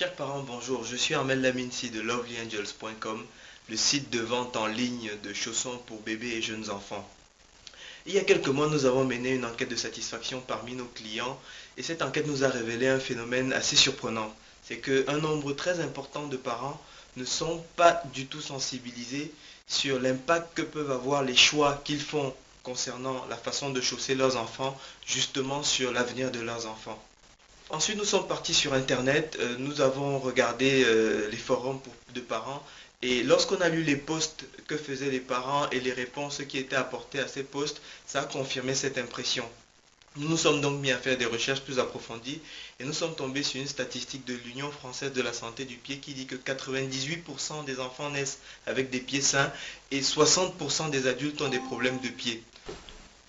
Chers parents, bonjour, je suis Armel Laminsi de lovelyangels.com, le site de vente en ligne de chaussons pour bébés et jeunes enfants. Il y a quelques mois, nous avons mené une enquête de satisfaction parmi nos clients et cette enquête nous a révélé un phénomène assez surprenant. C'est qu'un nombre très important de parents ne sont pas du tout sensibilisés sur l'impact que peuvent avoir les choix qu'ils font concernant la façon de chausser leurs enfants, justement sur l'avenir de leurs enfants. Ensuite, nous sommes partis sur Internet, nous avons regardé les forums de parents et lorsqu'on a lu les posts que faisaient les parents et les réponses qui étaient apportées à ces posts, ça a confirmé cette impression. Nous nous sommes donc mis à faire des recherches plus approfondies et nous sommes tombés sur une statistique de l'Union française de la santé du pied qui dit que 98% des enfants naissent avec des pieds sains et 60% des adultes ont des problèmes de pied.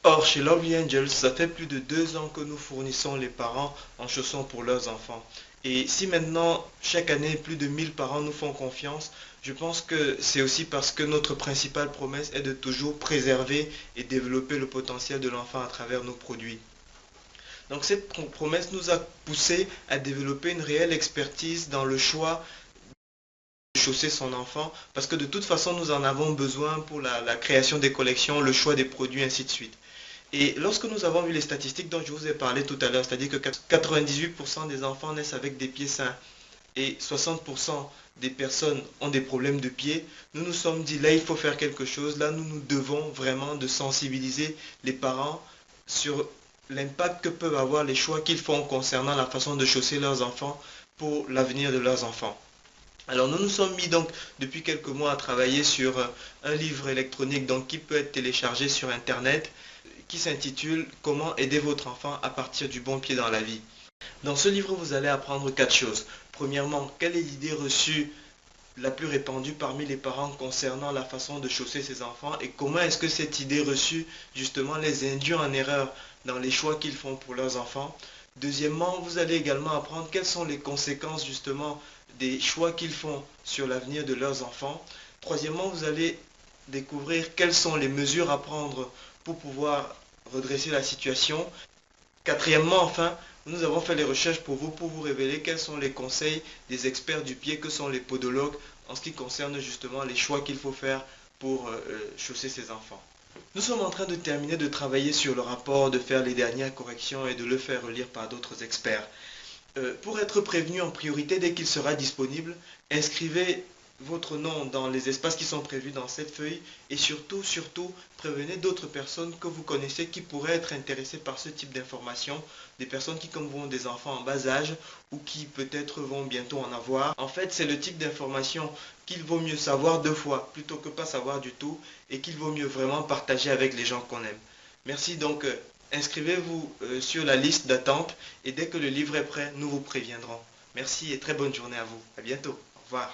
Or, chez Lovely Angels, ça fait plus de 2 ans que nous fournissons les parents en chaussons pour leurs enfants. Et si maintenant, chaque année, plus de 1000 parents nous font confiance, je pense que c'est aussi parce que notre principale promesse est de toujours préserver et développer le potentiel de l'enfant à travers nos produits. Donc cette promesse nous a poussé à développer une réelle expertise dans le choix de chausser son enfant, parce que de toute façon, nous en avons besoin pour la création des collections, le choix des produits, ainsi de suite. Et lorsque nous avons vu les statistiques dont je vous ai parlé tout à l'heure, c'est-à-dire que 98% des enfants naissent avec des pieds sains et 60% des personnes ont des problèmes de pieds, nous nous sommes dit là il faut faire quelque chose, là nous nous devons vraiment de sensibiliser les parents sur l'impact que peuvent avoir les choix qu'ils font concernant la façon de chausser leurs enfants pour l'avenir de leurs enfants. Alors nous nous sommes mis donc depuis quelques mois à travailler sur un livre électronique donc, qui peut être téléchargé sur Internet qui s'intitule Comment aider votre enfant à partir du bon pied dans la vie. Dans ce livre, vous allez apprendre 4 choses. Premièrement, quelle est l'idée reçue la plus répandue parmi les parents concernant la façon de chausser ses enfants et comment est-ce que cette idée reçue justement les induit en erreur dans les choix qu'ils font pour leurs enfants. Deuxièmement, vous allez également apprendre quelles sont les conséquences justement des choix qu'ils font sur l'avenir de leurs enfants. Troisièmement, vous allez découvrir quelles sont les mesures à prendre pour pouvoir redresser la situation. Quatrièmement, enfin, nous avons fait les recherches pour vous révéler quels sont les conseils des experts du pied que sont les podologues en ce qui concerne justement les choix qu'il faut faire pour chausser ses enfants. Nous sommes en train de terminer de travailler sur le rapport, de faire les dernières corrections et de le faire relire par d'autres experts. Pour être prévenu en priorité dès qu'il sera disponible, inscrivez votre nom dans les espaces qui sont prévus dans cette feuille et surtout, prévenez d'autres personnes que vous connaissez qui pourraient être intéressées par ce type d'informations, des personnes qui comme vous ont des enfants en bas âge ou qui peut-être vont bientôt en avoir. En fait, c'est le type d'information qu'il vaut mieux savoir 2 fois plutôt que pas savoir du tout et qu'il vaut mieux vraiment partager avec les gens qu'on aime. Merci donc, inscrivez-vous sur la liste d'attente et dès que le livre est prêt, nous vous préviendrons. Merci et très bonne journée à vous. À bientôt.